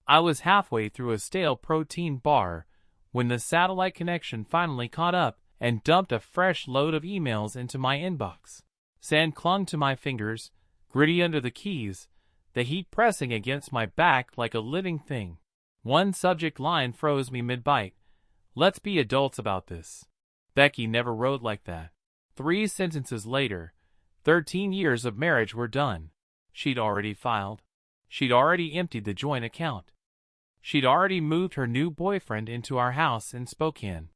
I was halfway through a stale protein bar when the satellite connection finally caught up and dumped a fresh load of emails into my inbox. Sand clung to my fingers, gritty under the keys, the heat pressing against my back like a living thing. One subject line froze me mid-bite. "Let's be adults about this." Becky never wrote like that. 3 sentences later, 13 years of marriage were done. She'd already filed. She'd already emptied the joint account. She'd already moved her new boyfriend into our house in Spokane.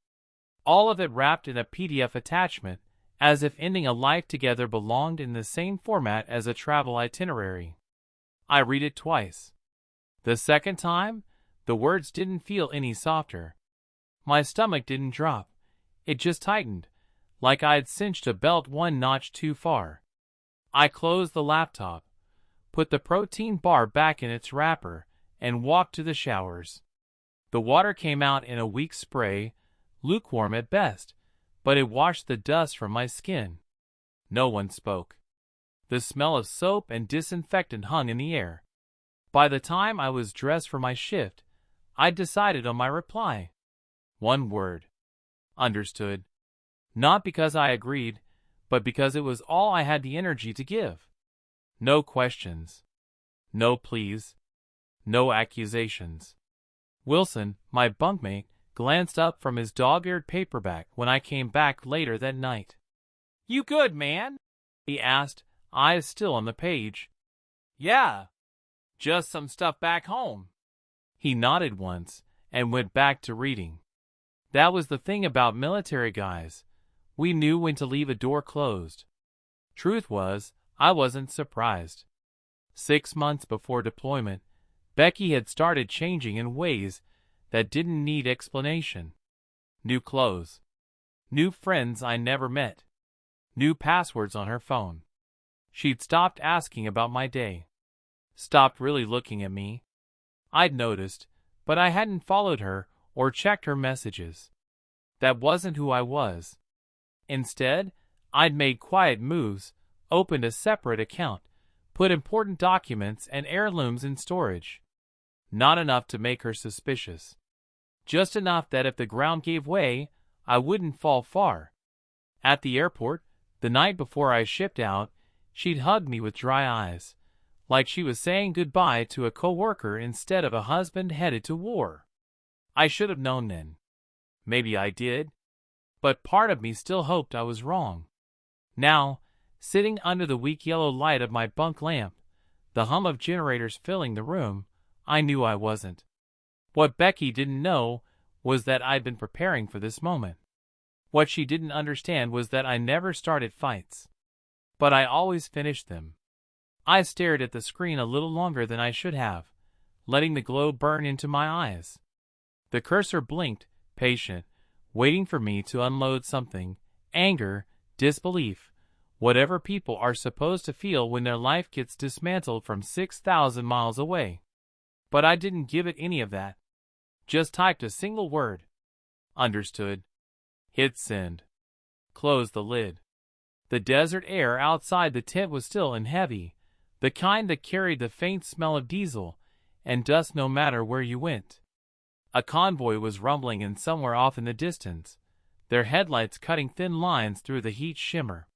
All of it wrapped in a PDF attachment, as if ending a life together belonged in the same format as a travel itinerary. I read it twice. The second time, the words didn't feel any softer. My stomach didn't drop. It just tightened, like I'd cinched a belt one notch too far. I closed the laptop, put the protein bar back in its wrapper, and walked to the showers. The water came out in a weak spray, lukewarm at best, but it washed the dust from my skin. No one spoke. The smell of soap and disinfectant hung in the air. By the time I was dressed for my shift, I'd decided on my reply. One word. Understood. Not because I agreed, but because it was all I had the energy to give. No questions. No pleas. No accusations. Wilson, my bunkmate, glanced up from his dog-eared paperback when I came back later that night. "You good, man?" he asked, eyes still on the page. "Yeah. Just some stuff back home." He nodded once and went back to reading. That was the thing about military guys. We knew when to leave a door closed. Truth was, I wasn't surprised. 6 months before deployment, Becky had started changing in ways that didn't need explanation. New clothes. New friends I never met. New passwords on her phone. She'd stopped asking about my day. Stopped really looking at me. I'd noticed, but I hadn't followed her or checked her messages. That wasn't who I was. Instead, I'd made quiet moves, opened a separate account, put important documents and heirlooms in storage. Not enough to make her suspicious. Just enough that if the ground gave way, I wouldn't fall far. At the airport, the night before I shipped out, she'd hugged me with dry eyes, like she was saying goodbye to a coworker instead of a husband headed to war. I should have known then. Maybe I did. But part of me still hoped I was wrong. Now, sitting under the weak yellow light of my bunk lamp, the hum of generators filling the room, I knew I wasn't. What Becky didn't know was that I'd been preparing for this moment. What she didn't understand was that I never started fights. But I always finished them. I stared at the screen a little longer than I should have, letting the glow burn into my eyes. The cursor blinked, patient, waiting for me to unload something, anger, disbelief, whatever people are supposed to feel when their life gets dismantled from 6,000 miles away. But I didn't give it any of that. Just typed a single word. Understood. Hit send. Closed the lid. The desert air outside the tent was still and heavy, the kind that carried the faint smell of diesel and dust no matter where you went. A convoy was rumbling in somewhere off in the distance, their headlights cutting thin lines through the heat shimmer.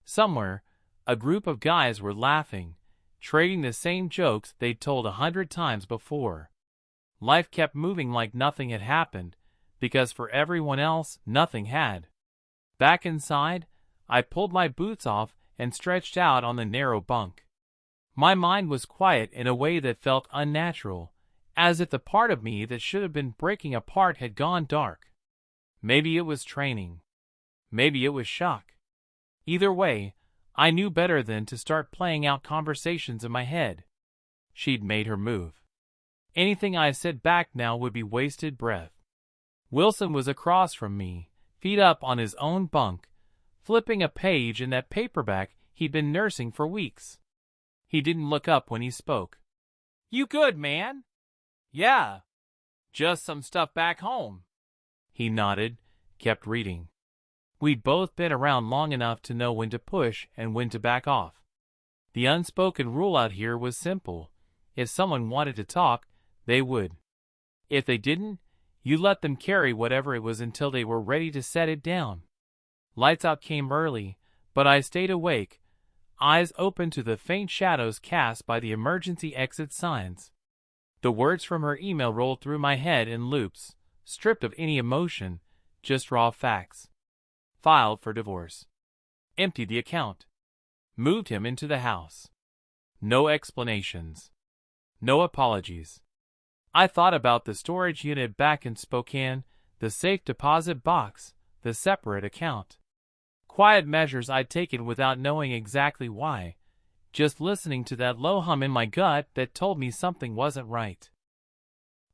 Somewhere, a group of guys were laughing, trading the same jokes they'd told 100 times before. Life kept moving like nothing had happened, because for everyone else, nothing had. Back inside, I pulled my boots off and stretched out on the narrow bunk. My mind was quiet in a way that felt unnatural, as if the part of me that should have been breaking apart had gone dark. Maybe it was training. Maybe it was shock. Either way, I knew better than to start playing out conversations in my head. She'd made her move. Anything I said back now would be wasted breath. Wilson was across from me, feet up on his own bunk, flipping a page in that paperback he'd been nursing for weeks. He didn't look up when he spoke. "You good, man?" "Yeah. Just some stuff back home." He nodded, kept reading. We'd both been around long enough to know when to push and when to back off. The unspoken rule out here was simple. If someone wanted to talk, they would. If they didn't, you let them carry whatever it was until they were ready to set it down. Lights out came early, but I stayed awake, eyes open to the faint shadows cast by the emergency exit signs. The words from her email rolled through my head in loops, stripped of any emotion, just raw facts. Filed for divorce. Emptied the account. Moved him into the house. No explanations. No apologies. I thought about the storage unit back in Spokane, the safe deposit box, the separate account. Quiet measures I'd taken without knowing exactly why, just listening to that low hum in my gut that told me something wasn't right.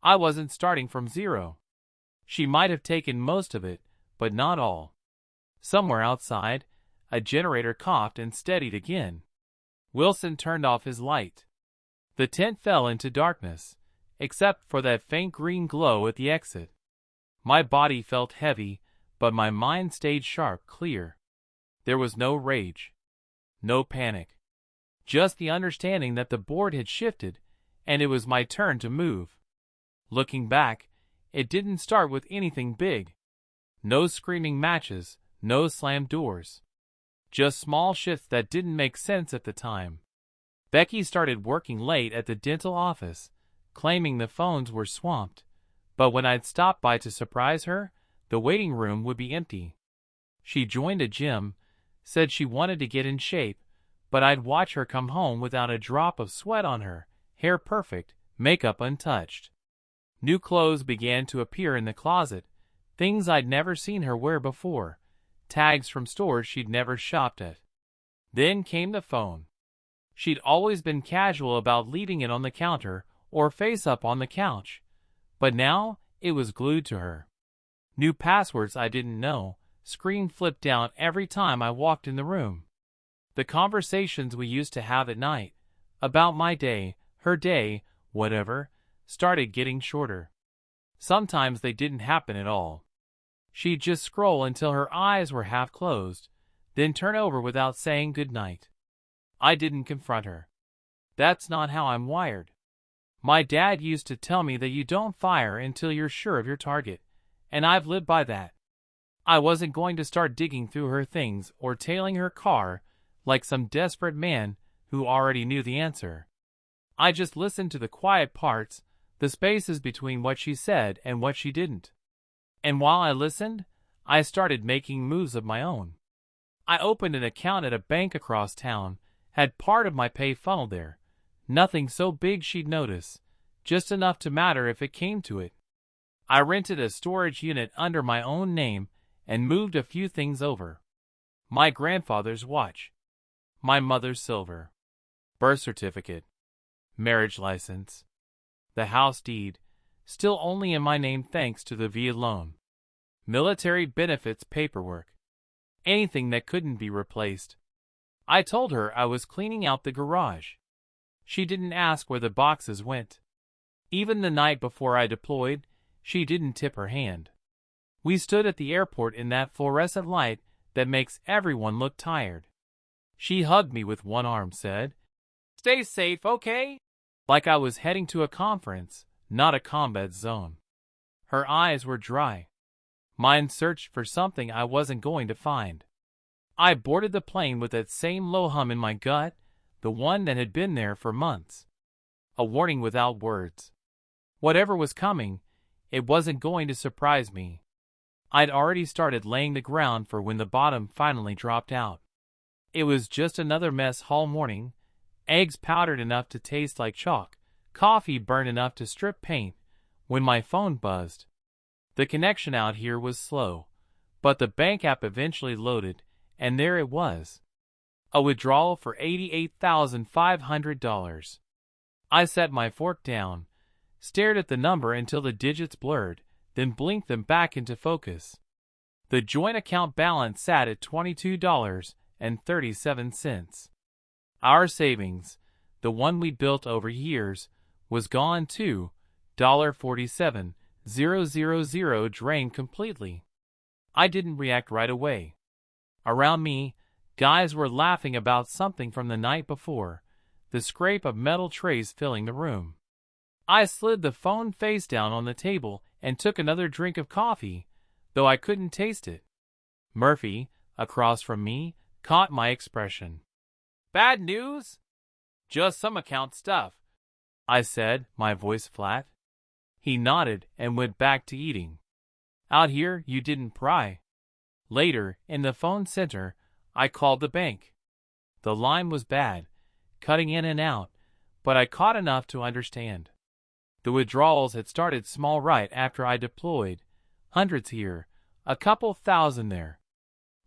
I wasn't starting from zero. She might have taken most of it, but not all. Somewhere outside, a generator coughed and steadied again. Wilson turned off his light. The tent fell into darkness, except for that faint green glow at the exit. My body felt heavy, but my mind stayed sharp, clear. There was no rage. No panic. Just the understanding that the board had shifted, and it was my turn to move. Looking back, it didn't start with anything big. No screaming matches, no slammed doors. Just small shifts that didn't make sense at the time. Becky started working late at the dental office, claiming the phones were swamped, but when I'd stopped by to surprise her, the waiting room would be empty. She joined a gym, said she wanted to get in shape, but I'd watch her come home without a drop of sweat on her, hair perfect, makeup untouched. New clothes began to appear in the closet, things I'd never seen her wear before, tags from stores she'd never shopped at. Then came the phone. She'd always been casual about leaving it on the counter or face up on the couch, but now it was glued to her. New passwords I didn't know, screen flipped down every time I walked in the room. The conversations we used to have at night, about my day, her day, whatever, started getting shorter. Sometimes they didn't happen at all. She'd just scroll until her eyes were half closed, then turn over without saying goodnight. I didn't confront her. That's not how I'm wired. My dad used to tell me that you don't fire until you're sure of your target, and I've lived by that. I wasn't going to start digging through her things or tailing her car like some desperate man who already knew the answer. I just listened to the quiet parts, the spaces between what she said and what she didn't. And while I listened, I started making moves of my own. I opened an account at a bank across town, had part of my pay funneled there. Nothing so big she'd notice, just enough to matter if it came to it. I rented a storage unit under my own name and moved a few things over. My grandfather's watch, my mother's silver, birth certificate, marriage license, the house deed, still only in my name thanks to the VA loan, military benefits paperwork, anything that couldn't be replaced. I told her I was cleaning out the garage. She didn't ask where the boxes went. Even the night before I deployed, she didn't tip her hand. We stood at the airport in that fluorescent light that makes everyone look tired. She hugged me with one arm, said, "Stay safe, okay?" Like I was heading to a conference, not a combat zone. Her eyes were dry. Mine searched for something I wasn't going to find. I boarded the plane with that same low hum in my gut, the one that had been there for months. A warning without words. Whatever was coming, it wasn't going to surprise me. I'd already started laying the ground for when the bottom finally dropped out. It was just another mess hall morning, eggs powdered enough to taste like chalk, coffee burned enough to strip paint, when my phone buzzed. The connection out here was slow, but the bank app eventually loaded, and there it was. A withdrawal for $88,500. I set my fork down, stared at the number until the digits blurred, then blinked them back into focus. The joint account balance sat at $22.37. Our savings, the one we'd built over years, was gone too, $47,000 drained completely. I didn't react right away. Around me, guys were laughing about something from the night before, the scrape of metal trays filling the room. I slid the phone face down on the table and took another drink of coffee, though I couldn't taste it. Murphy, across from me, caught my expression. "Bad news?" "Just some account stuff," I said, my voice flat. He nodded and went back to eating. "Out here, you didn't pry." Later, in the phone center, I called the bank. The line was bad, cutting in and out, but I caught enough to understand. The withdrawals had started small right after I deployed, hundreds here, a couple thousand there.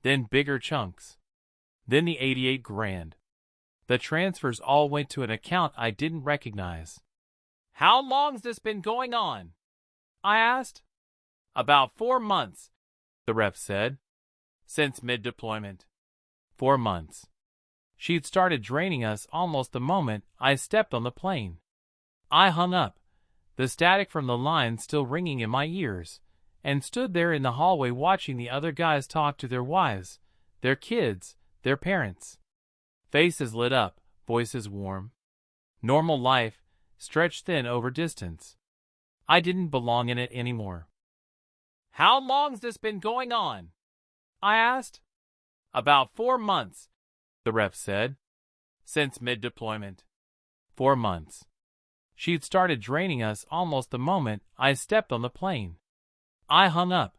Then bigger chunks. Then the 88 grand. The transfers all went to an account I didn't recognize. "How long's this been going on?" I asked. "About 4 months," the rep said. "Since mid-deployment." 4 months. She'd started draining us almost the moment I stepped on the plane. I hung up, the static from the line still ringing in my ears, and stood there in the hallway watching the other guys talk to their wives, their kids, their parents. Faces lit up, voices warm. Normal life, stretched thin over distance. I didn't belong in it anymore. "How long's this been going on?" I asked. "About 4 months," the rep said. "Since mid-deployment." 4 months. She'd started draining us almost the moment I stepped on the plane. I hung up,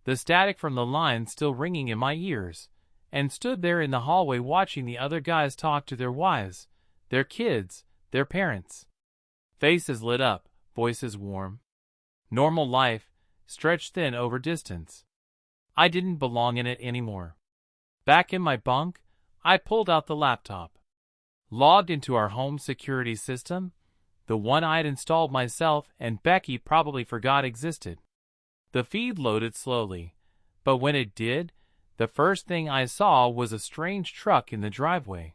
the static from the line still ringing in my ears, and stood there in the hallway watching the other guys talk to their wives, their kids, their parents. Faces lit up, voices warm. Normal life, stretched thin over distance. I didn't belong in it anymore. Back in my bunk, I pulled out the laptop. Logged into our home security system, the one I'd installed myself and Becky probably forgot existed. The feed loaded slowly, but when it did, the first thing I saw was a strange truck in the driveway.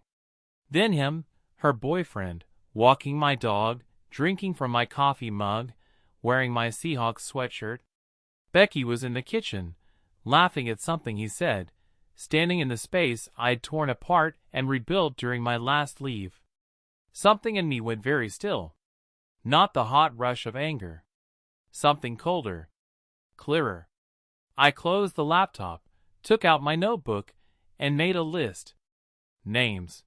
Then him, her boyfriend, walking my dog, drinking from my coffee mug, wearing my Seahawks sweatshirt. Becky was in the kitchen, laughing at something he said, standing in the space I'd torn apart and rebuilt during my last leave. Something in me went very still. Not the hot rush of anger. Something colder. Clearer. I closed the laptop, took out my notebook, and made a list. Names.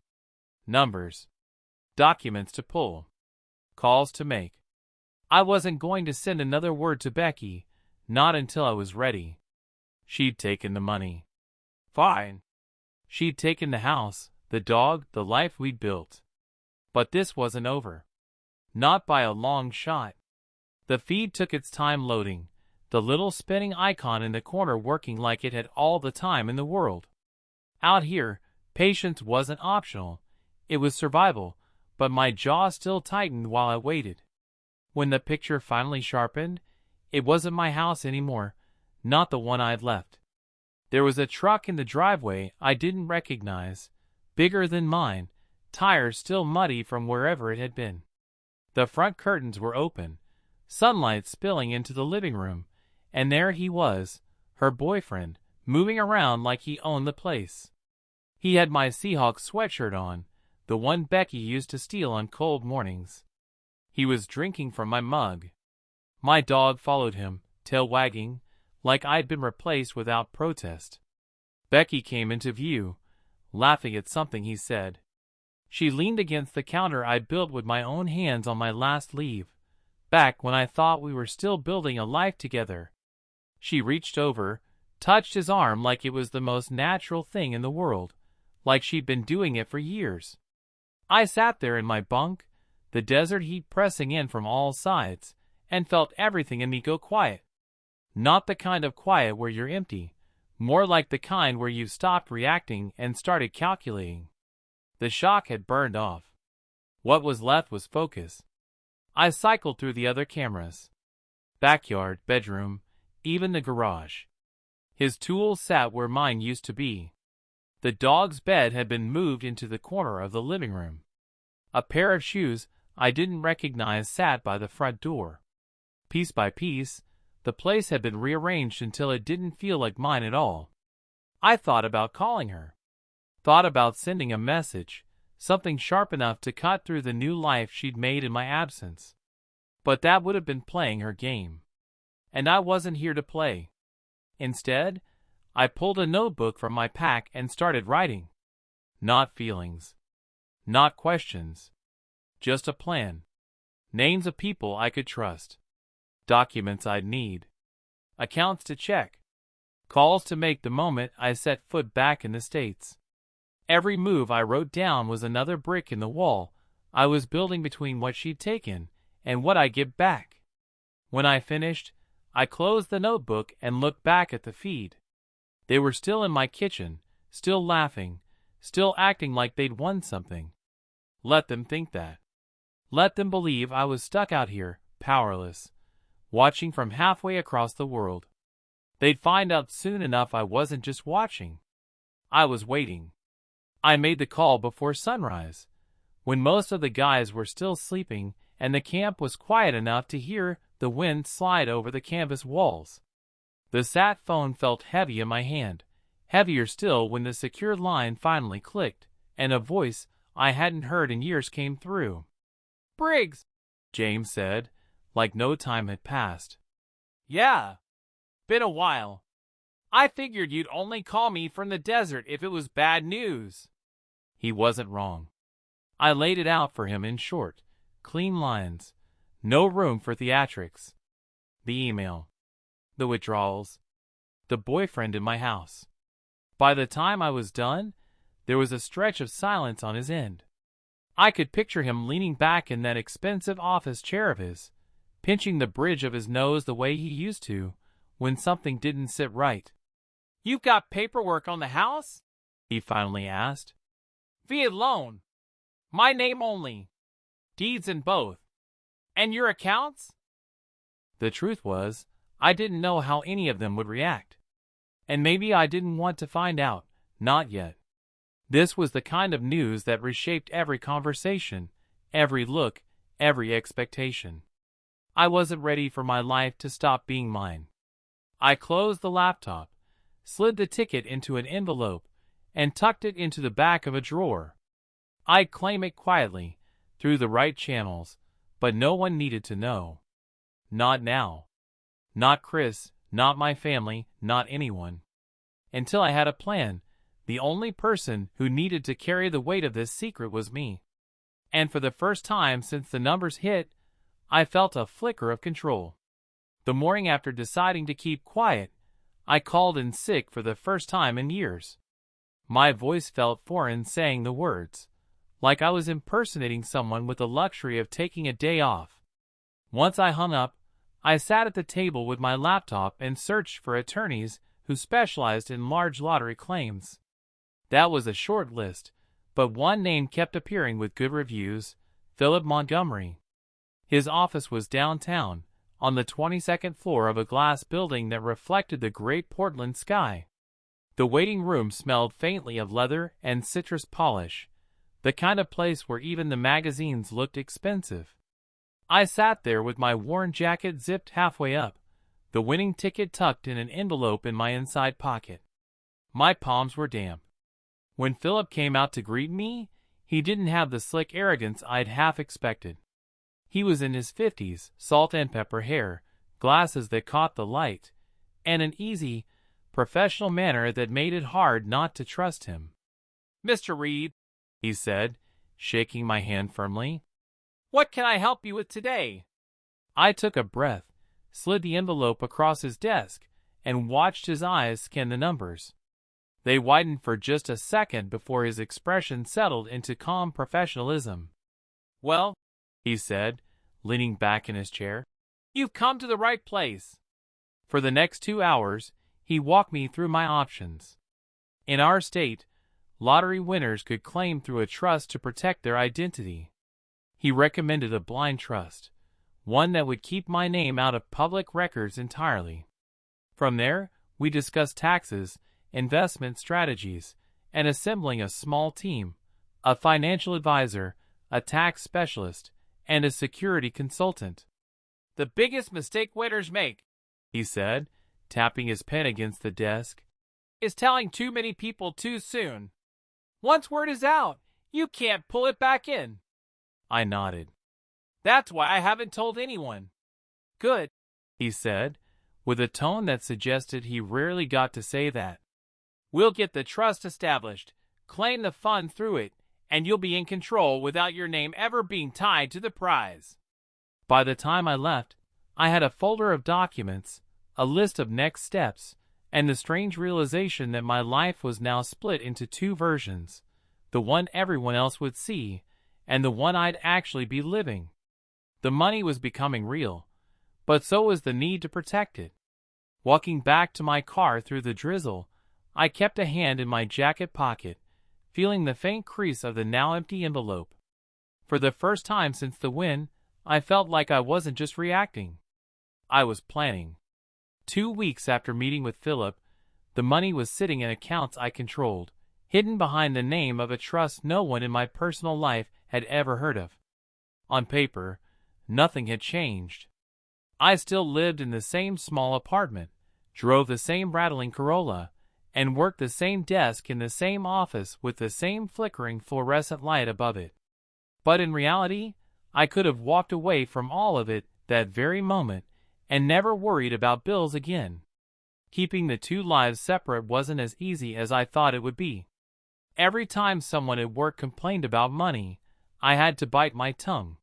Numbers. Documents to pull. Calls to make. I wasn't going to send another word to Becky, not until I was ready. She'd taken the money. Fine. She'd taken the house, the dog, the life we'd built. But this wasn't over. Not by a long shot. The feed took its time loading, the little spinning icon in the corner working like it had all the time in the world. Out here, patience wasn't optional. It was survival, but my jaw still tightened while I waited. When the picture finally sharpened, it wasn't my house anymore, not the one I'd left. There was a truck in the driveway I didn't recognize, bigger than mine, tires still muddy from wherever it had been. The front curtains were open, sunlight spilling into the living room, and there he was, her boyfriend, moving around like he owned the place. He had my Seahawks sweatshirt on, the one Becky used to steal on cold mornings. He was drinking from my mug. My dog followed him, tail wagging, like I'd been replaced without protest. Becky came into view, laughing at something he said. She leaned against the counter I built with my own hands on my last leave, back when I thought we were still building a life together. She reached over, touched his arm like it was the most natural thing in the world, like she'd been doing it for years. I sat there in my bunk, the desert heat pressing in from all sides, and felt everything in me go quiet. Not the kind of quiet where you're empty, more like the kind where you've stopped reacting and started calculating. The shock had burned off. What was left was focus. I cycled through the other cameras. Backyard, bedroom, even the garage. His tools sat where mine used to be. The dog's bed had been moved into the corner of the living room. A pair of shoes I didn't recognize sat by the front door. Piece by piece, the place had been rearranged until it didn't feel like mine at all. I thought about calling her. Thought about sending a message, something sharp enough to cut through the new life she'd made in my absence. But that would have been playing her game. And I wasn't here to play. Instead, I pulled a notebook from my pack and started writing. Not feelings. Not questions. Just a plan. Names of people I could trust. Documents I'd need. Accounts to check. Calls to make the moment I set foot back in the States. Every move I wrote down was another brick in the wall I was building between what she'd taken and what I'd give back. When I finished, I closed the notebook and looked back at the feed. They were still in my kitchen, still laughing, still acting like they'd won something. Let them think that. Let them believe I was stuck out here, powerless, watching from halfway across the world. They'd find out soon enough I wasn't just watching. I was waiting. I made the call before sunrise, when most of the guys were still sleeping and the camp was quiet enough to hear the wind slide over the canvas walls. The sat phone felt heavy in my hand, heavier still when the secured line finally clicked, and a voice I hadn't heard in years came through. "Briggs," James said, like no time had passed. "Yeah, been a while. I figured you'd only call me from the desert if it was bad news." He wasn't wrong. I laid it out for him in short, clean lines. No room for theatrics. The email. The withdrawals. The boyfriend in my house. By the time I was done, there was a stretch of silence on his end. I could picture him leaning back in that expensive office chair of his, pinching the bridge of his nose the way he used to when something didn't sit right. "You've got paperwork on the house?" he finally asked. "Via loan. My name only. Deeds in both. And your accounts?" The truth was, I didn't know how any of them would react. And maybe I didn't want to find out, not yet. This was the kind of news that reshaped every conversation, every look, every expectation. I wasn't ready for my life to stop being mine. I closed the laptop, slid the ticket into an envelope, and tucked it into the back of a drawer. I'd claim it quietly, through the right channels, but no one needed to know. Not now. Not Chris, not my family, not anyone. Until I had a plan, the only person who needed to carry the weight of this secret was me. And for the first time since the numbers hit, I felt a flicker of control. The morning after deciding to keep quiet, I called in sick for the first time in years. My voice felt foreign saying the words, like I was impersonating someone with the luxury of taking a day off. Once I hung up, I sat at the table with my laptop and searched for attorneys who specialized in large lottery claims. That was a short list, but one name kept appearing with good reviews: Philip Montgomery. His office was downtown, on the 22nd floor of a glass building that reflected the great Portland sky. The waiting room smelled faintly of leather and citrus polish, the kind of place where even the magazines looked expensive. I sat there with my worn jacket zipped halfway up, the winning ticket tucked in an envelope in my inside pocket. My palms were damp. When Philip came out to greet me, he didn't have the slick arrogance I'd half expected. He was in his 50s, salt and pepper hair, glasses that caught the light, and an easy, professional manner that made it hard not to trust him. "Mr. Reed," he said, shaking my hand firmly, "what can I help you with today?" I took a breath, slid the envelope across his desk, and watched his eyes scan the numbers. They widened for just a second before his expression settled into calm professionalism. "Well," he said, leaning back in his chair, "you've come to the right place." For the next 2 hours, he walked me through my options. In our state, lottery winners could claim through a trust to protect their identity. He recommended a blind trust, one that would keep my name out of public records entirely. From there, we discussed taxes, investment strategies, and assembling a small team: a financial advisor, a tax specialist, and a security consultant. "The biggest mistake winners make," he said, tapping his pen against the desk, "is telling too many people too soon. Once word is out, you can't pull it back in." I nodded. That's why I haven't told anyone. Good, he said, with a tone that suggested he rarely got to say that. We'll get the trust established, claim the fund through it, and you'll be in control without your name ever being tied to the prize. By the time I left, I had a folder of documents, a list of next steps, and the strange realization that my life was now split into two versions, the one everyone else would see, and the one I'd actually be living. The money was becoming real, but so was the need to protect it. Walking back to my car through the drizzle, I kept a hand in my jacket pocket, feeling the faint crease of the now empty envelope. For the first time since the win, I felt like I wasn't just reacting. I was planning. 2 weeks after meeting with Philip, the money was sitting in accounts I controlled, hidden behind the name of a trust no one in my personal life had ever heard of. On paper, nothing had changed. I still lived in the same small apartment, drove the same rattling Corolla, and worked the same desk in the same office with the same flickering fluorescent light above it. But in reality, I could have walked away from all of it that very moment and never worried about bills again. Keeping the two lives separate wasn't as easy as I thought it would be. Every time someone at work complained about money, I had to bite my tongue.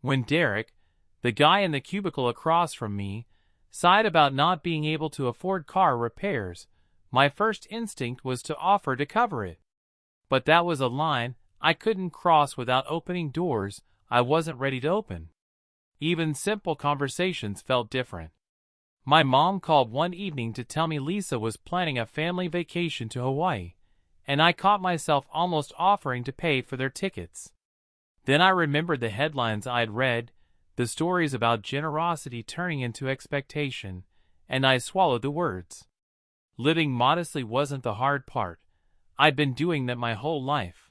When Derek, the guy in the cubicle across from me, sighed about not being able to afford car repairs, my first instinct was to offer to cover it. But that was a line I couldn't cross without opening doors I wasn't ready to open. Even simple conversations felt different. My mom called one evening to tell me Lisa was planning a family vacation to Hawaii, and I caught myself almost offering to pay for their tickets. Then I remembered the headlines I'd read, the stories about generosity turning into expectation, and I swallowed the words. Living modestly wasn't the hard part. I'd been doing that my whole life.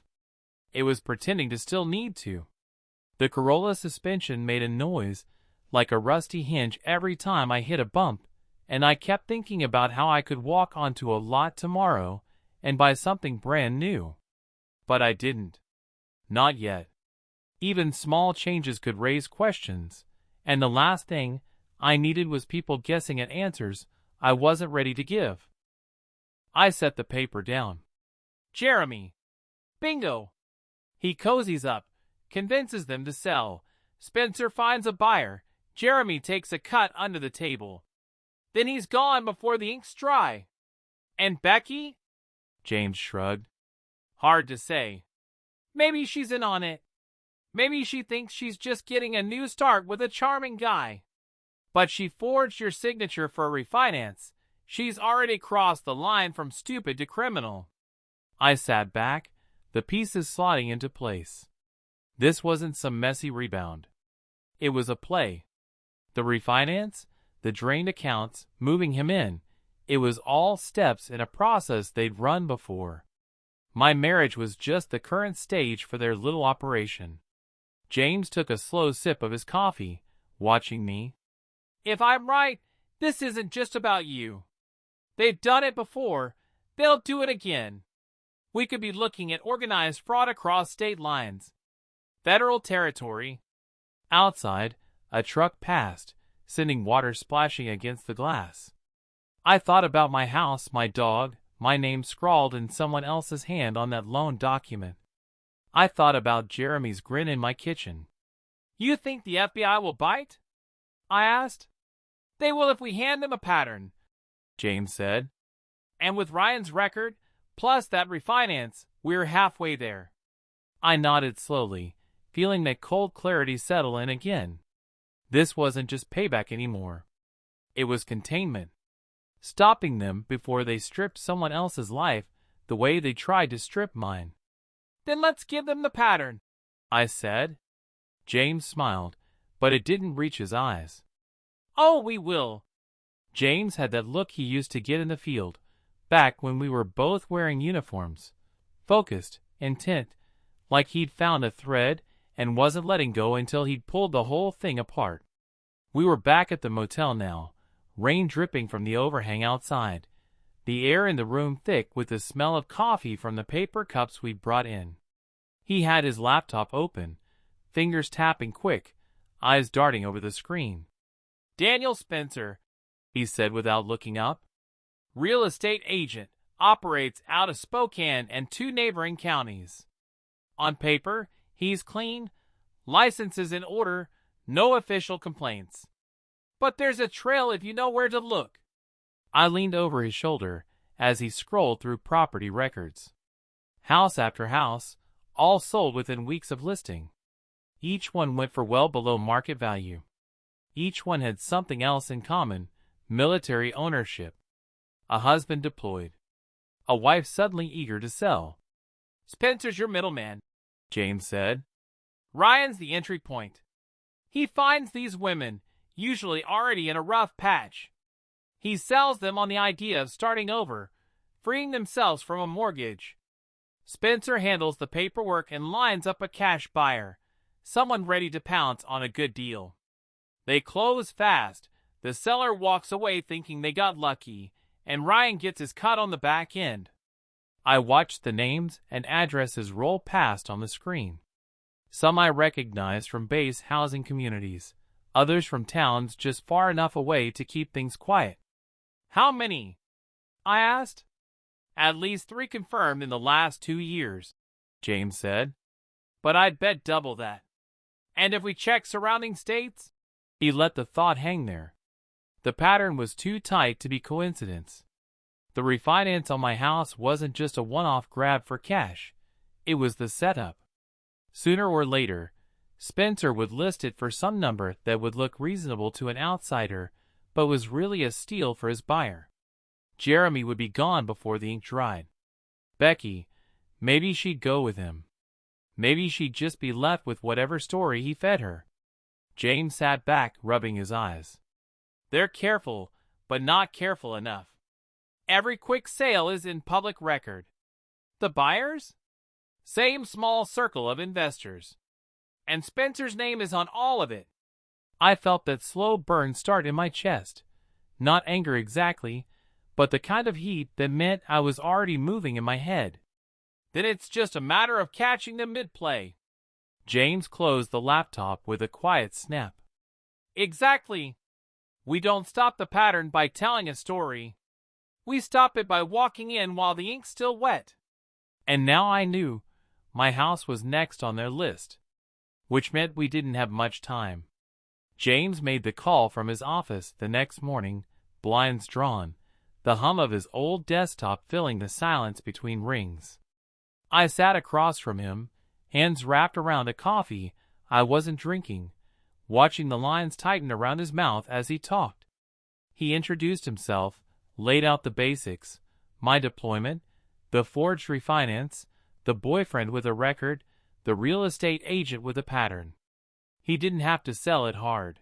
It was pretending to still need to. The Corolla suspension made a noise, like a rusty hinge every time I hit a bump, and I kept thinking about how I could walk onto a lot tomorrow and buy something brand new. But I didn't. Not yet. Even small changes could raise questions, and the last thing I needed was people guessing at answers I wasn't ready to give. I set the paper down. Jeremy. Bingo. He cozies up, convinces them to sell. Spencer finds a buyer. Jeremy takes a cut under the table. Then he's gone before the ink's dry. And Becky? James shrugged. Hard to say. Maybe she's in on it. Maybe she thinks she's just getting a new start with a charming guy. But she forged your signature for a refinance. She's already crossed the line from stupid to criminal. I sat back, the pieces slotting into place. This wasn't some messy rebound. It was a play. The refinance, the drained accounts, moving him in, it was all steps in a process they'd run before. My marriage was just the current stage for their little operation. James took a slow sip of his coffee, watching me. If I'm right, this isn't just about you. They've done it before. They'll do it again. We could be looking at organized fraud across state lines. Federal territory. Outside, a truck passed, sending water splashing against the glass. I thought about my house, my dog, my name scrawled in someone else's hand on that loan document. I thought about Jeremy's grin in my kitchen. You think the FBI will bite? I asked. They will if we hand them a pattern, James said. And with Ryan's record, plus that refinance, we're halfway there. I nodded slowly, feeling that cold clarity settle in again. This wasn't just payback anymore. It was containment. Stopping them before they stripped someone else's life the way they tried to strip mine. Then let's give them the pattern, I said. James smiled, but it didn't reach his eyes. Oh, we will. James had that look he used to get in the field, back when we were both wearing uniforms. Focused, intent, like he'd found a thread and wasn't letting go until he'd pulled the whole thing apart. We were back at the motel now, rain dripping from the overhang outside, the air in the room thick with the smell of coffee from the paper cups we'd brought in. He had his laptop open, fingers tapping quick, eyes darting over the screen. "Daniel Spencer," he said without looking up. "Real estate agent, operates out of Spokane and 2 neighboring counties. On paper, he's clean, licenses in order, no official complaints. But there's a trail if you know where to look." I leaned over his shoulder as he scrolled through property records. House after house, all sold within weeks of listing. Each one went for well below market value. Each one had something else in common: military ownership, a husband deployed, a wife suddenly eager to sell. "Spencer's your middleman," James said. "Ryan's the entry point. He finds these women, usually already in a rough patch. He sells them on the idea of starting over, freeing themselves from a mortgage. Spencer handles the paperwork and lines up a cash buyer, someone ready to pounce on a good deal. They close fast, the seller walks away thinking they got lucky, and Ryan gets his cut on the back end." I watched the names and addresses roll past on the screen. Some I recognized from base housing communities, others from towns just far enough away to keep things quiet. "How many?" I asked. "At least 3 confirmed in the last 2 years," James said. "But I'd bet double that. And if we check surrounding states?" He let the thought hang there. The pattern was too tight to be coincidence. The refinance on my house wasn't just a one-off grab for cash. It was the setup. Sooner or later, Spencer would list it for some number that would look reasonable to an outsider, but was really a steal for his buyer. Jeremy would be gone before the ink dried. Becky, maybe she'd go with him. Maybe she'd just be left with whatever story he fed her. James sat back, rubbing his eyes. "They're careful, but not careful enough. Every quick sale is in public record. The buyers? Same small circle of investors. And Spencer's name is on all of it." I felt that slow burn start in my chest. Not anger exactly, but the kind of heat that meant I was already moving in my head. "Then it's just a matter of catching them mid-play." James closed the laptop with a quiet snap. "Exactly. We don't stop the pattern by telling a story. We stop it by walking in while the ink's still wet." And now I knew my house was next on their list, which meant we didn't have much time. James made the call from his office the next morning, blinds drawn, the hum of his old desktop filling the silence between rings. I sat across from him, hands wrapped around a coffee I wasn't drinking, watching the lines tighten around his mouth as he talked. He introduced himself, laid out the basics: my deployment, the forged refinance, the boyfriend with a record, the real estate agent with a pattern. He didn't have to sell it hard.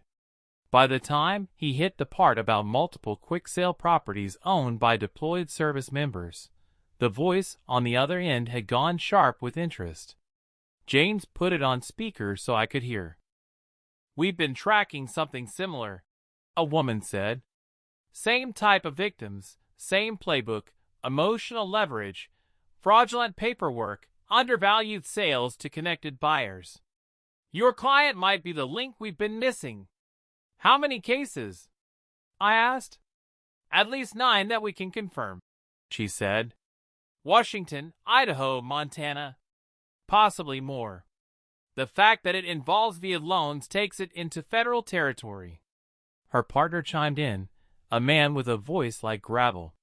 By the time he hit the part about multiple quick-sale properties owned by deployed service members, the voice on the other end had gone sharp with interest. James put it on speaker so I could hear. "We've been tracking something similar," a woman said. "Same type of victims, same playbook, emotional leverage, fraudulent paperwork, undervalued sales to connected buyers. Your client might be the link we've been missing." "How many cases?" I asked. "At least 9 that we can confirm," she said. "Washington, Idaho, Montana. Possibly more. The fact that it involves via loans takes it into federal territory." Her partner chimed in, a man with a voice like gravel.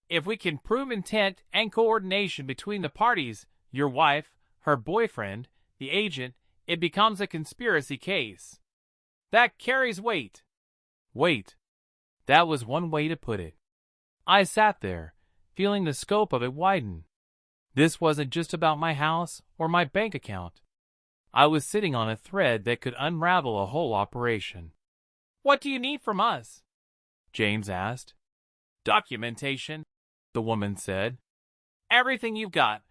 "If we can prove intent and coordination between the parties, your wife, her boyfriend, the agent, it becomes a conspiracy case. That carries weight." Weight. That was one way to put it. I sat there, feeling the scope of it widen. This wasn't just about my house or my bank account. I was sitting on a thread that could unravel a whole operation. "What do you need from us?" James asked. "Documentation," the woman said. "Everything you've got.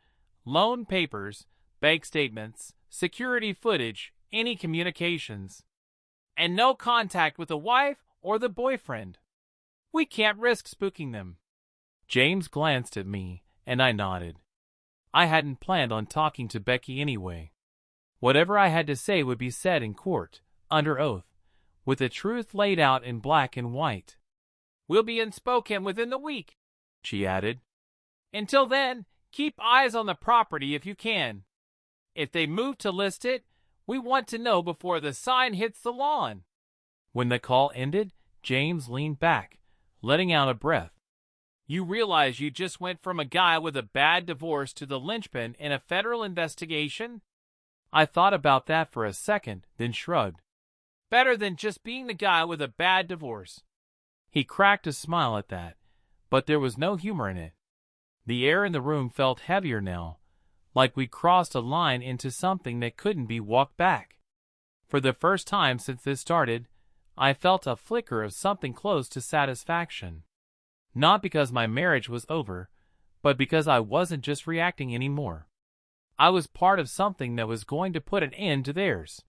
Loan papers, bank statements, security footage, any communications. And no contact with the wife or the boyfriend. We can't risk spooking them." James glanced at me, and I nodded. I hadn't planned on talking to Becky anyway. Whatever I had to say would be said in court, under oath, with the truth laid out in black and white. "We'll be in Spokane within the week," she added. "Until then, keep eyes on the property if you can. If they move to list it, we want to know before the sign hits the lawn." When the call ended, James leaned back, letting out a breath. "You realize you just went from a guy with a bad divorce to the linchpin in a federal investigation?" I thought about that for a second, then shrugged. "Better than just being the guy with a bad divorce." He cracked a smile at that, but there was no humor in it. The air in the room felt heavier now, like we crossed a line into something that couldn't be walked back. For the first time since this started, I felt a flicker of something close to satisfaction. Not because my marriage was over, but because I wasn't just reacting anymore. I was part of something that was going to put an end to theirs.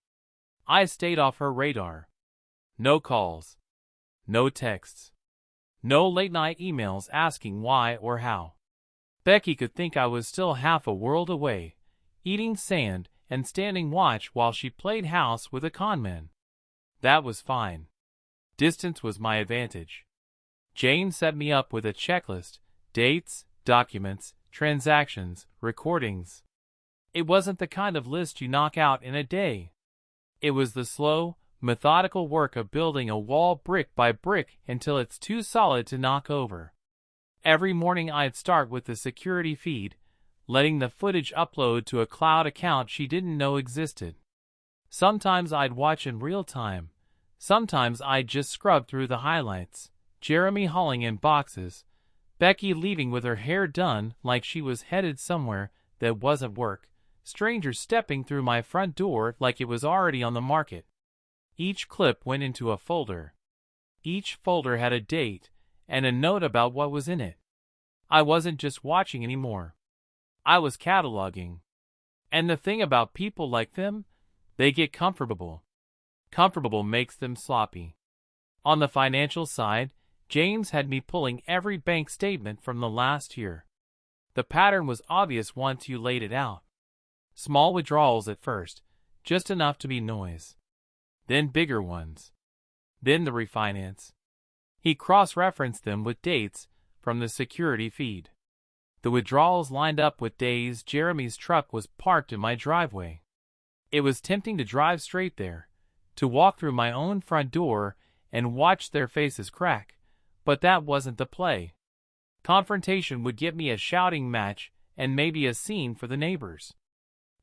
I stayed off her radar. No calls. No texts. No late-night emails asking why or how. Becky could think I was still half a world away, eating sand and standing watch while she played house with a conman. That was fine. Distance was my advantage. Jane set me up with a checklist, dates, documents, transactions, recordings. It wasn't the kind of list you knock out in a day. It was the slow, methodical work of building a wall brick by brick until it's too solid to knock over. Every morning I'd start with the security feed, letting the footage upload to a cloud account she didn't know existed. Sometimes I'd watch in real time. Sometimes I'd just scrub through the highlights. Jeremy hauling in boxes, Becky leaving with her hair done like she was headed somewhere that wasn't work, strangers stepping through my front door like it was already on the market. Each clip went into a folder. Each folder had a date and a note about what was in it. I wasn't just watching anymore. I was cataloging. And the thing about people like them, they get comfortable. Comfortable makes them sloppy. On the financial side, James had me pulling every bank statement from the last year. The pattern was obvious once you laid it out. Small withdrawals at first, just enough to be noise. Then bigger ones. Then the refinance. He cross-referenced them with dates from the security feed. The withdrawals lined up with days Jeremy's truck was parked in my driveway. It was tempting to drive straight there, to walk through my own front door and watch their faces crack, but that wasn't the play. Confrontation would get me a shouting match and maybe a scene for the neighbors.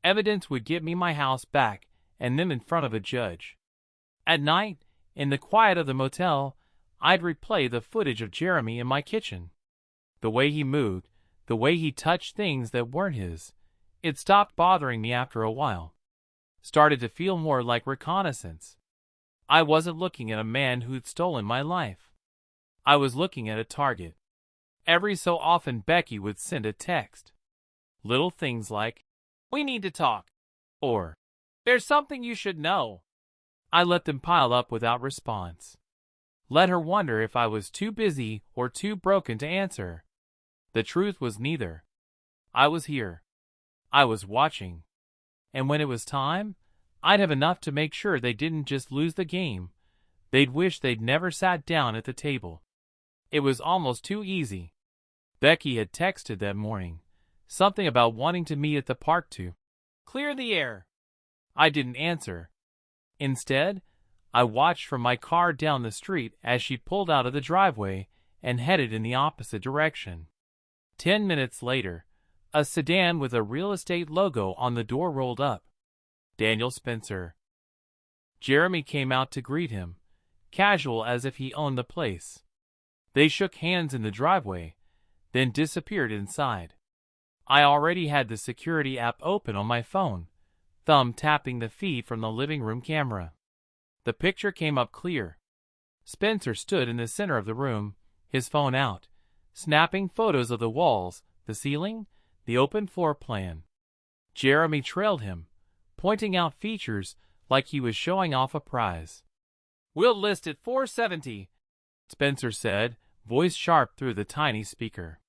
Evidence would get me my house back and them in front of a judge. At night, in the quiet of the motel, I'd replay the footage of Jeremy in my kitchen. The way he moved, the way he touched things that weren't his. It stopped bothering me after a while. Started to feel more like reconnaissance. I wasn't looking at a man who'd stolen my life. I was looking at a target. Every so often Becky would send a text. Little things like, "We need to talk," or, "There's something you should know." I let them pile up without response. Let her wonder if I was too busy or too broken to answer. The truth was neither. I was here. I was watching. And when it was time, I'd have enough to make sure they didn't just lose the game. They'd wish they'd never sat down at the table. It was almost too easy. Becky had texted that morning, something about wanting to meet at the park to clear the air. I didn't answer. Instead, I watched from my car down the street as she pulled out of the driveway and headed in the opposite direction. 10 minutes later, a sedan with a real estate logo on the door rolled up. Daniel Spencer. Jeremy came out to greet him, casual as if he owned the place. They shook hands in the driveway, then disappeared inside. I already had the security app open on my phone, thumb tapping the feed from the living room camera. The picture came up clear. Spencer stood in the center of the room, his phone out, snapping photos of the walls, the ceiling, the open floor plan. Jeremy trailed him, pointing out features like he was showing off a prize. "We'll list at $470, Spencer said, voice sharp through the tiny speaker.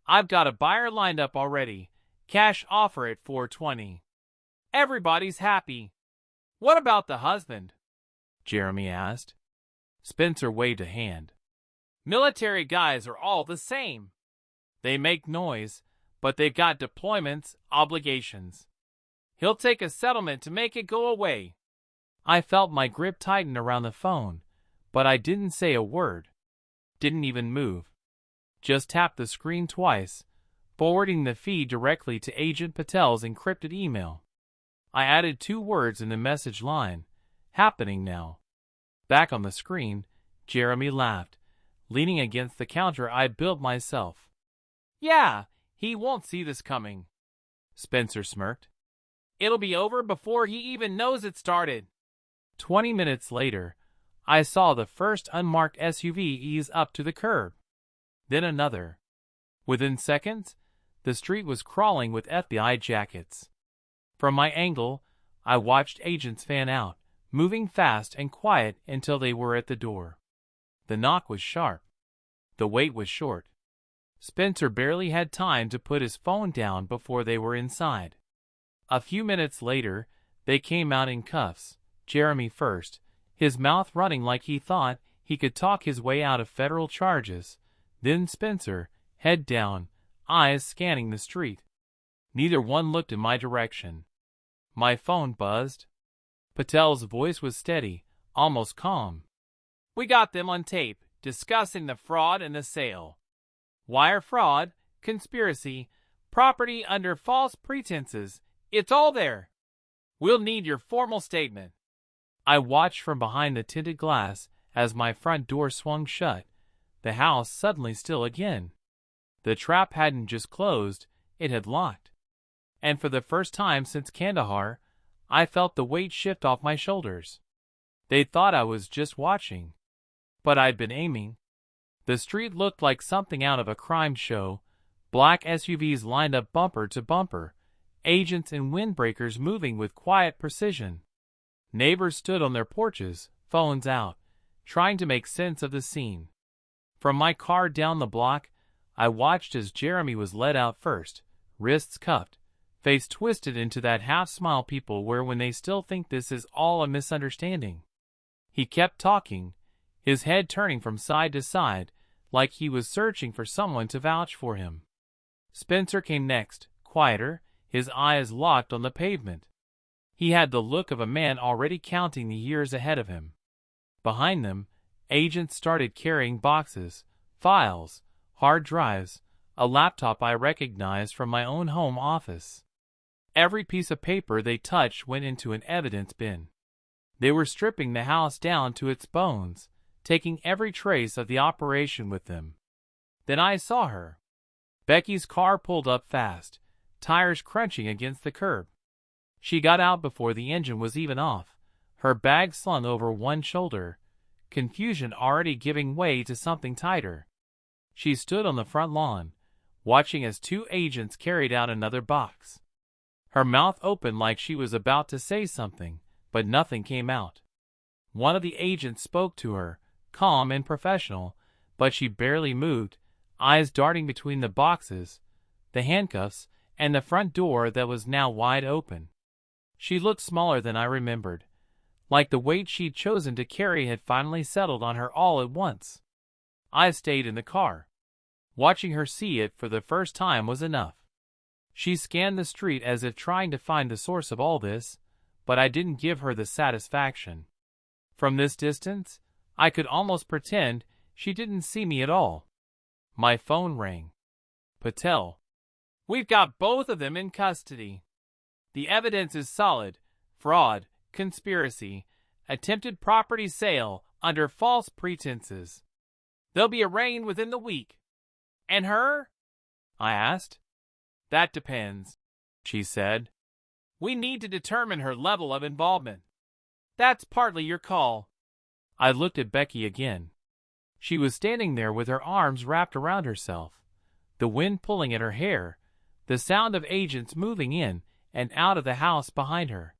"I've got a buyer lined up already. Cash offer at $420. Everybody's happy." "What about the husband?" Jeremy asked. Spencer waved a hand. Military guys are all the same. They make noise, but they've got deployments, obligations. He'll take a settlement to make it go away. I felt my grip tighten around the phone, but I didn't say a word. Didn't even move. Just tapped the screen twice, forwarding the feed directly to Agent Patel's encrypted email. I added 2 words in the message line. Happening now. Back on the screen, Jeremy laughed, leaning against the counter I'd built myself. Yeah, he won't see this coming. Spencer smirked. It'll be over before he even knows it started. 20 minutes later, I saw the first unmarked SUV ease up to the curb. Then another. Within seconds, the street was crawling with FBI jackets. From my angle, I watched agents fan out, moving fast and quiet until they were at the door. The knock was sharp. The wait was short. Spencer barely had time to put his phone down before they were inside. A few minutes later, they came out in cuffs, Jeremy first, his mouth running like he thought he could talk his way out of federal charges, then Spencer, head down, eyes scanning the street. Neither one looked in my direction. My phone buzzed. Patel's voice was steady, almost calm. We got them on tape, discussing the fraud and the sale. Wire fraud, conspiracy, property under false pretenses, it's all there. We'll need your formal statement. I watched from behind the tinted glass as my front door swung shut, the house suddenly still again. The trap hadn't just closed, it had locked. And for the first time since Kandahar, I felt the weight shift off my shoulders. They thought I was just watching. But I'd been aiming. The street looked like something out of a crime show, black SUVs lined up bumper to bumper, agents and windbreakers moving with quiet precision. Neighbors stood on their porches, phones out, trying to make sense of the scene. From my car down the block, I watched as Jeremy was led out first, wrists cuffed, face twisted into that half-smile people wear when they still think this is all a misunderstanding. He kept talking, his head turning from side to side, like he was searching for someone to vouch for him. Spencer came next, quieter, his eyes locked on the pavement. He had the look of a man already counting the years ahead of him. Behind them, agents started carrying boxes, files, hard drives, a laptop I recognized from my own home office. Every piece of paper they touched went into an evidence bin. They were stripping the house down to its bones, taking every trace of the operation with them. Then I saw her. Becky's car pulled up fast, tires crunching against the curb. She got out before the engine was even off, her bag slung over one shoulder, confusion already giving way to something tighter. She stood on the front lawn, watching as 2 agents carried out another box. Her mouth opened like she was about to say something, but nothing came out. One of the agents spoke to her, calm and professional, but she barely moved, eyes darting between the boxes, the handcuffs, and the front door that was now wide open. She looked smaller than I remembered, like the weight she'd chosen to carry had finally settled on her all at once. I stayed in the car. Watching her see it for the first time was enough. She scanned the street as if trying to find the source of all this, but I didn't give her the satisfaction. From this distance, I could almost pretend she didn't see me at all. My phone rang. Patel. We've got both of them in custody. The evidence is solid. Fraud, conspiracy, attempted property sale under false pretenses. They'll be arraigned within the week. And her? I asked. That depends, she said. We need to determine her level of involvement. That's partly your call. I looked at Becky again. She was standing there with her arms wrapped around herself, the wind pulling at her hair, the sound of agents moving in and out of the house behind her.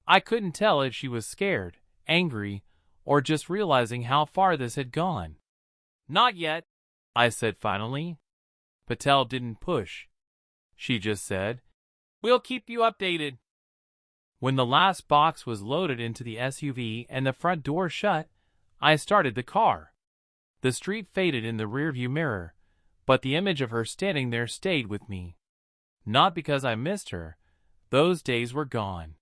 I couldn't tell if she was scared, angry, or just realizing how far this had gone. Not yet, I said finally. Patel didn't push. She just said, We'll keep you updated. When the last box was loaded into the SUV and the front door shut, I started the car. The street faded in the rearview mirror, but the image of her standing there stayed with me. Not because I missed her. Those days were gone.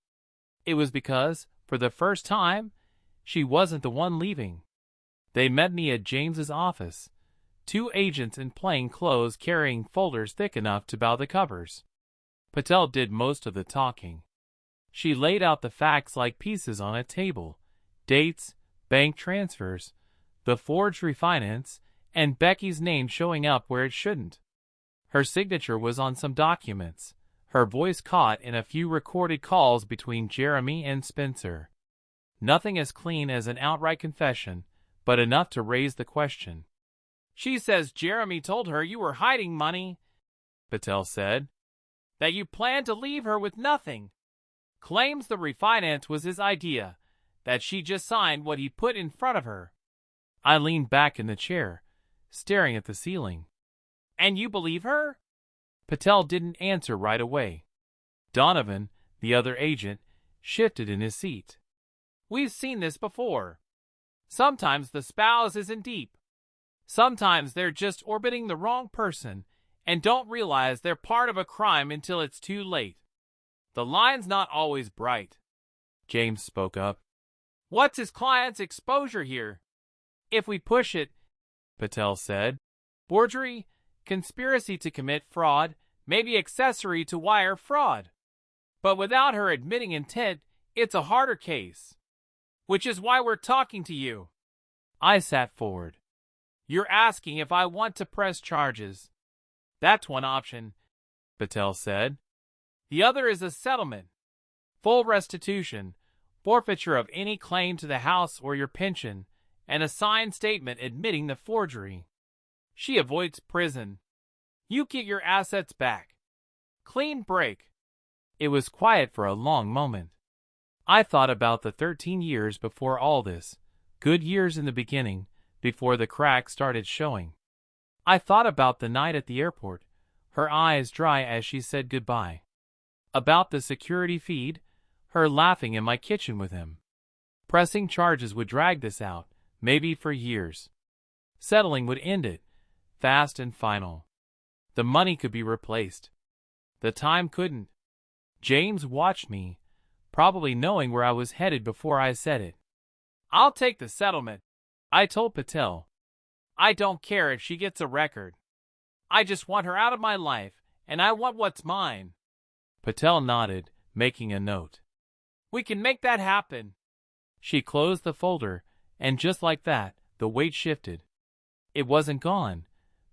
It was because, for the first time, she wasn't the one leaving. They met me at James's office, two agents in plain clothes carrying folders thick enough to bow the covers. Patel did most of the talking. She laid out the facts like pieces on a table: dates, bank transfers, the forged refinance, and Becky's name showing up where it shouldn't. Her signature was on some documents, her voice caught in a few recorded calls between Jeremy and Spencer. Nothing as clean as an outright confession, but enough to raise the question. "She says Jeremy told her you were hiding money," Patel said. "That you planned to leave her with nothing. Claims the refinance was his idea, that she just signed what he put in front of her." I leaned back in the chair, staring at the ceiling. "And you believe her?" Patel didn't answer right away. Donovan, the other agent, shifted in his seat. "We've seen this before. Sometimes the spouse isn't deep. Sometimes they're just orbiting the wrong person and don't realize they're part of a crime until it's too late. The line's not always bright." James spoke up. "What's his client's exposure here?" "If we push it," Patel said, "forgery, conspiracy to commit fraud, maybe accessory to wire fraud. But without her admitting intent, it's a harder case. Which is why we're talking to you." I sat forward. "You're asking if I want to press charges." "That's one option," Patel said. "The other is a settlement. Full restitution, forfeiture of any claim to the house or your pension, and a signed statement admitting the forgery. She avoids prison. You get your assets back. Clean break." It was quiet for a long moment. I thought about the 13 years before all this, good years in the beginning, before the cracks started showing. I thought about the night at the airport, her eyes dry as she said goodbye. About the security feed, her laughing in my kitchen with him. Pressing charges would drag this out, maybe for years. Settling would end it, fast and final. The money could be replaced. The time couldn't. James watched me, probably knowing where I was headed before I said it. "I'll take the settlement," I told Patel. "I don't care if she gets a record. I just want her out of my life, and I want what's mine." Patel nodded, making a note. "We can make that happen." She closed the folder, and just like that, the weight shifted. It wasn't gone,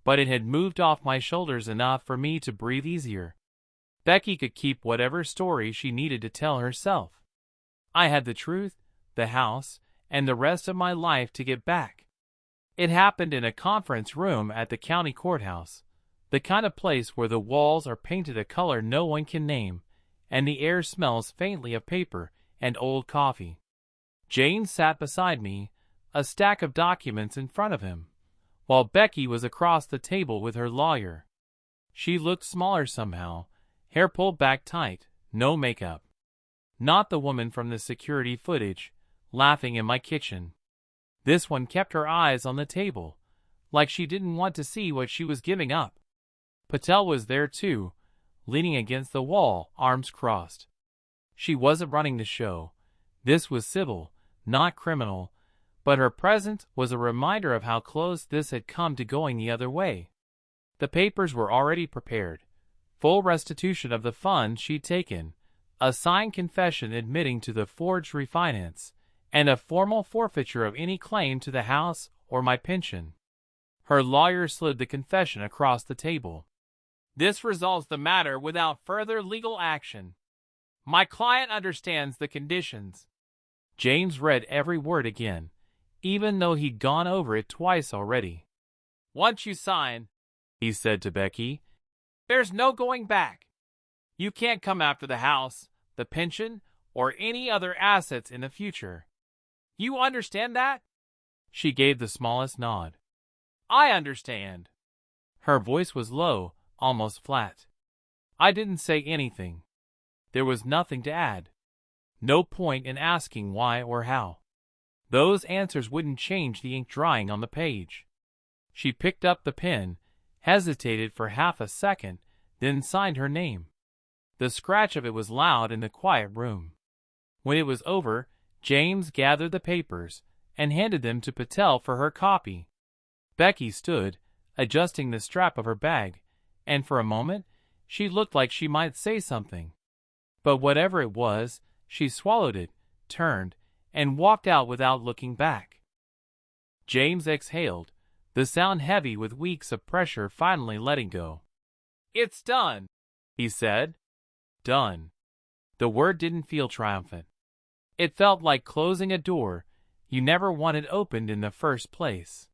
but it had moved off my shoulders enough for me to breathe easier. Becky could keep whatever story she needed to tell herself. I had the truth, the house, and the rest of my life to get back. It happened in a conference room at the county courthouse, the kind of place where the walls are painted a color no one can name, and the air smells faintly of paper and old coffee. Jane sat beside me, a stack of documents in front of him, while Becky was across the table with her lawyer. She looked smaller somehow, hair pulled back tight, no makeup. Not the woman from the security footage, laughing in my kitchen. This one kept her eyes on the table, like she didn't want to see what she was giving up. Patel was there too, leaning against the wall, arms crossed. She wasn't running the show. This was civil, not criminal, but her presence was a reminder of how close this had come to going the other way. The papers were already prepared. Full restitution of the funds she'd taken, a signed confession admitting to the forged refinance, and a formal forfeiture of any claim to the house or my pension. Her lawyer slid the confession across the table. "This resolves the matter without further legal action. My client understands the conditions." James read every word again, even though he'd gone over it twice already. "Once you sign," he said to Becky, "there's no going back. You can't come after the house, the pension, or any other assets in the future. You understand that?" She gave the smallest nod. "I understand." Her voice was low, almost flat. I didn't say anything. There was nothing to add. No point in asking why or how. Those answers wouldn't change the ink drying on the page. She picked up the pen, hesitated for half a second, then signed her name. The scratch of it was loud in the quiet room. When it was over, James gathered the papers and handed them to Patel for her copy. Becky stood, adjusting the strap of her bag, and for a moment, she looked like she might say something. But whatever it was, she swallowed it, turned, and walked out without looking back. James exhaled, the sound heavy with weeks of pressure finally letting go. "It's done," he said. Done. The word didn't feel triumphant. It felt like closing a door you never wanted opened in the first place.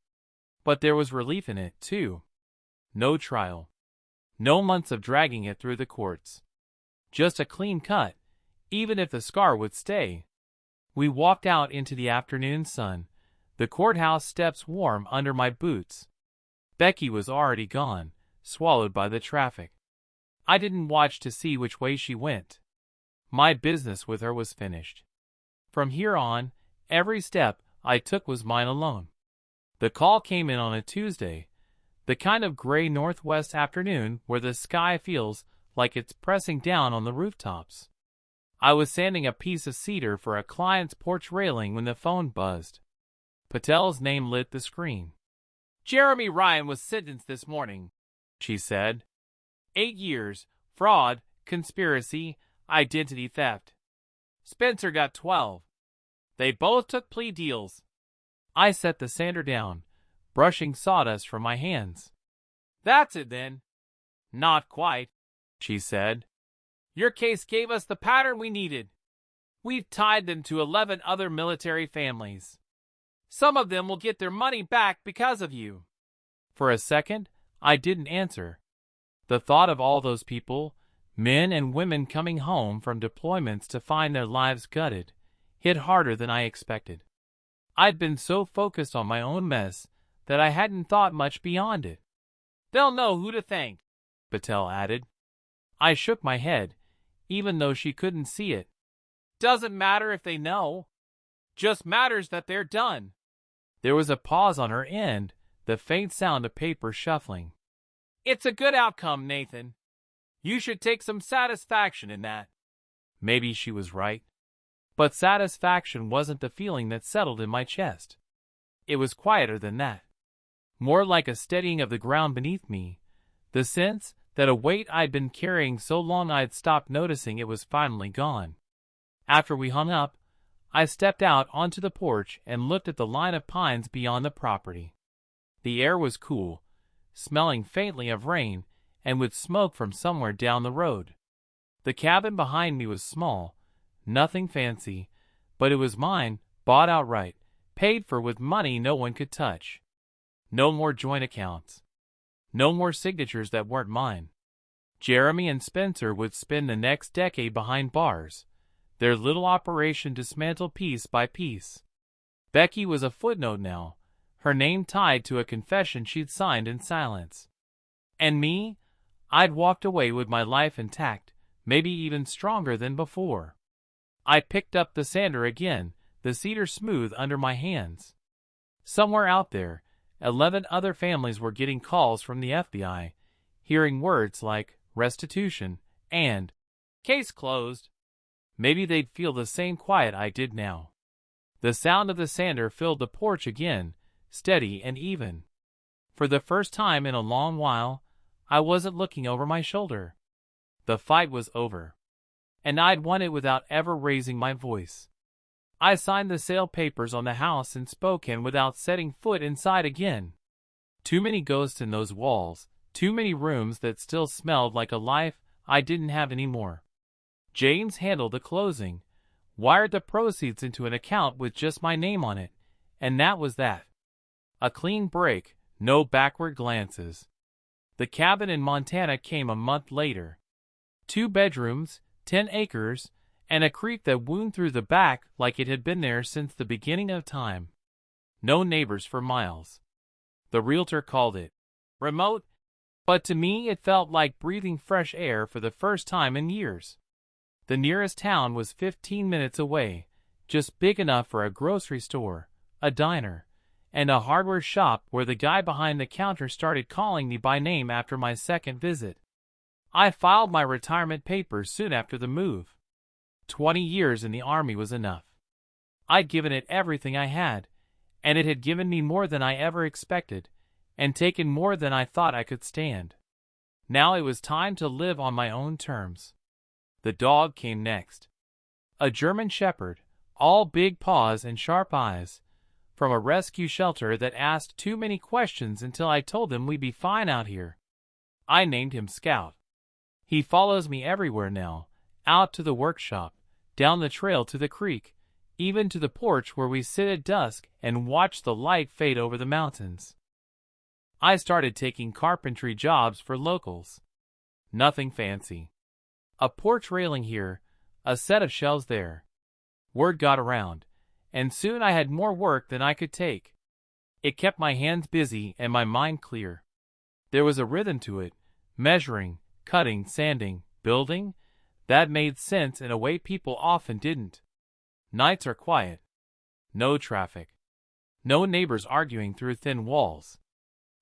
But there was relief in it, too. No trial. No months of dragging it through the courts. Just a clean cut, even if the scar would stay. We walked out into the afternoon sun, the courthouse steps warm under my boots. Becky was already gone, swallowed by the traffic. I didn't watch to see which way she went. My business with her was finished. From here on, every step I took was mine alone. The call came in on a Tuesday, the kind of gray northwest afternoon where the sky feels like it's pressing down on the rooftops. I was sanding a piece of cedar for a client's porch railing when the phone buzzed. Patel's name lit the screen. "Jeremy Ryan was sentenced this morning," she said. 8 years, fraud, conspiracy, identity theft. Spencer got 12. They both took plea deals. I set the sander down, brushing sawdust from my hands. "That's it then." "Not quite," she said. "Your case gave us the pattern we needed. We've tied them to 11 other military families. Some of them will get their money back because of you." For a second, I didn't answer. The thought of all those people, men and women coming home from deployments to find their lives gutted, hit harder than I expected. I'd been so focused on my own mess that I hadn't thought much beyond it. "They'll know who to thank," Patel added. I shook my head, even though she couldn't see it. "Doesn't matter if they know. Just matters that they're done." There was a pause on her end, the faint sound of paper shuffling. "It's a good outcome, Nathan. You should take some satisfaction in that." Maybe she was right. But satisfaction wasn't the feeling that settled in my chest. It was quieter than that. More like a steadying of the ground beneath me, the sense that a weight I'd been carrying so long I'd stopped noticing it was finally gone. After we hung up, I stepped out onto the porch and looked at the line of pines beyond the property. The air was cool, smelling faintly of rain and with smoke from somewhere down the road. The cabin behind me was small, nothing fancy, but it was mine, bought outright, paid for with money no one could touch. No more joint accounts. No more signatures that weren't mine. Jeremy and Spencer would spend the next decade behind bars, their little operation dismantled piece by piece. Becky was a footnote now, her name tied to a confession she'd signed in silence. And me? I'd walked away with my life intact, maybe even stronger than before. I picked up the sander again, the cedar smooth under my hands. Somewhere out there, 11 other families were getting calls from the FBI, hearing words like restitution and case closed. Maybe they'd feel the same quiet I did now. The sound of the sander filled the porch again, steady and even. For the first time in a long while, I wasn't looking over my shoulder. The fight was over. And I'd won it without ever raising my voice. I signed the sale papers on the house in Spokane without setting foot inside again. Too many ghosts in those walls, too many rooms that still smelled like a life I didn't have anymore. James handled the closing, wired the proceeds into an account with just my name on it, and that was that. A clean break, no backward glances. The cabin in Montana came a month later. 2 bedrooms, 10 acres, and a creek that wound through the back like it had been there since the beginning of time. No neighbors for miles. The realtor called it remote, but to me it felt like breathing fresh air for the first time in years. The nearest town was 15 minutes away, just big enough for a grocery store, a diner, and a hardware shop where the guy behind the counter started calling me by name after my second visit. I filed my retirement papers soon after the move. 20 years in the Army was enough. I'd given it everything I had, and it had given me more than I ever expected, and taken more than I thought I could stand. Now it was time to live on my own terms. The dog came next. A German Shepherd, all big paws and sharp eyes, from a rescue shelter that asked too many questions until I told him we'd be fine out here. I named him Scout. He follows me everywhere now, out to the workshop, down the trail to the creek, even to the porch where we sit at dusk and watch the light fade over the mountains. I started taking carpentry jobs for locals. Nothing fancy. A porch railing here, a set of shelves there. Word got around, and soon I had more work than I could take. It kept my hands busy and my mind clear. There was a rhythm to it, measuring, cutting, sanding, building. That made sense in a way people often didn't. Nights are quiet. No traffic. No neighbors arguing through thin walls.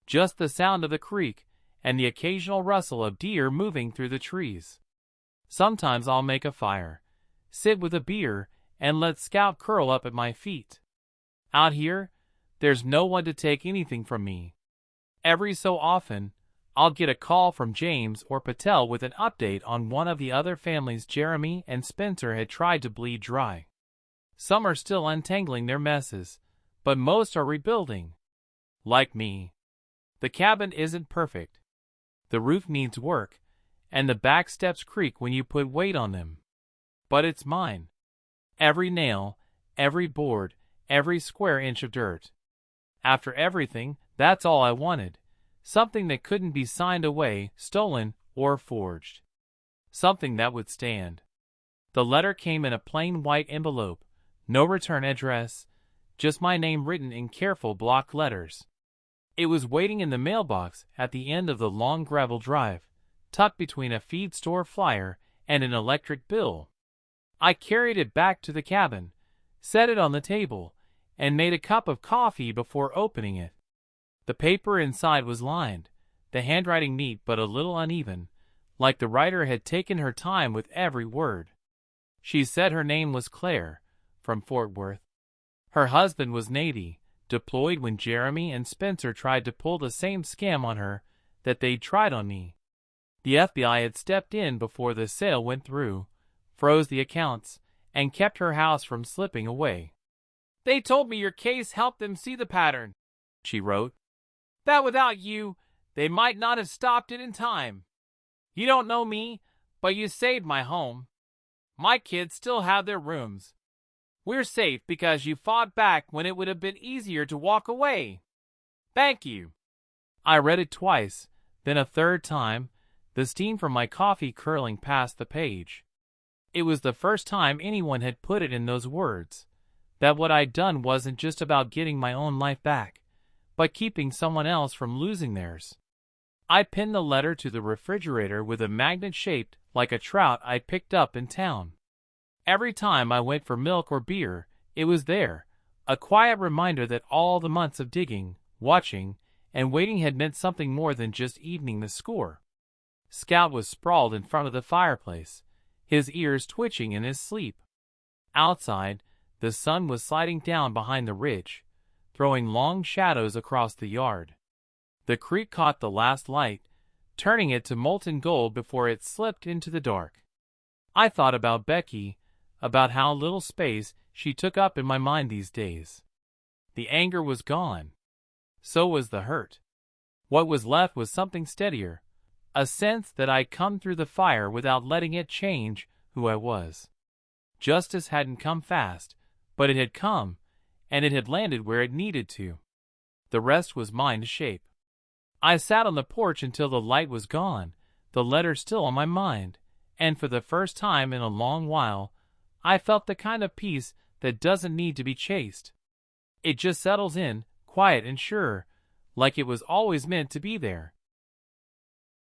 Just the sound of the creek and the occasional rustle of deer moving through the trees. Sometimes I'll make a fire, sit with a beer, and let Scout curl up at my feet. Out here, there's no one to take anything from me. Every so often, I'll get a call from James or Patel with an update on one of the other families Jeremy and Spencer had tried to bleed dry. Some are still untangling their messes, but most are rebuilding. Like me. The cabin isn't perfect. The roof needs work, and the back steps creak when you put weight on them. But it's mine. Every nail, every board, every square inch of dirt. After everything, that's all I wanted. Something that couldn't be signed away, stolen, or forged. Something that would stand. The letter came in a plain white envelope, no return address, just my name written in careful block letters. It was waiting in the mailbox at the end of the long gravel drive, tucked between a feed store flyer and an electric bill. I carried it back to the cabin, set it on the table, and made a cup of coffee before opening it. The paper inside was lined, the handwriting neat but a little uneven, like the writer had taken her time with every word. She said her name was Claire, from Fort Worth. Her husband was Nady, deployed when Jeremy and Spencer tried to pull the same scam on her that they'd tried on me. The FBI had stepped in before the sale went through, froze the accounts, and kept her house from slipping away. "They told me your case helped them see the pattern," she wrote. "That without you, they might not have stopped it in time. You don't know me, but you saved my home. My kids still have their rooms. We're safe because you fought back when it would have been easier to walk away. Thank you." I read it twice, then a third time, the steam from my coffee curling past the page. It was the first time anyone had put it in those words, that what I'd done wasn't just about getting my own life back, but keeping someone else from losing theirs. I pinned the letter to the refrigerator with a magnet shaped like a trout I'd picked up in town. Every time I went for milk or beer, it was there, a quiet reminder that all the months of digging, watching, and waiting had meant something more than just evening the score. Scout was sprawled in front of the fireplace, his ears twitching in his sleep. Outside, the sun was sliding down behind the ridge, throwing long shadows across the yard. The creek caught the last light, turning it to molten gold before it slipped into the dark. I thought about Becky, about how little space she took up in my mind these days. The anger was gone. So was the hurt. What was left was something steadier, a sense that I'd come through the fire without letting it change who I was. Justice hadn't come fast, but it had come, and it had landed where it needed to. The rest was mine to shape. I sat on the porch until the light was gone, the letter still on my mind, and for the first time in a long while, I felt the kind of peace that doesn't need to be chased. It just settles in, quiet and sure, like it was always meant to be there,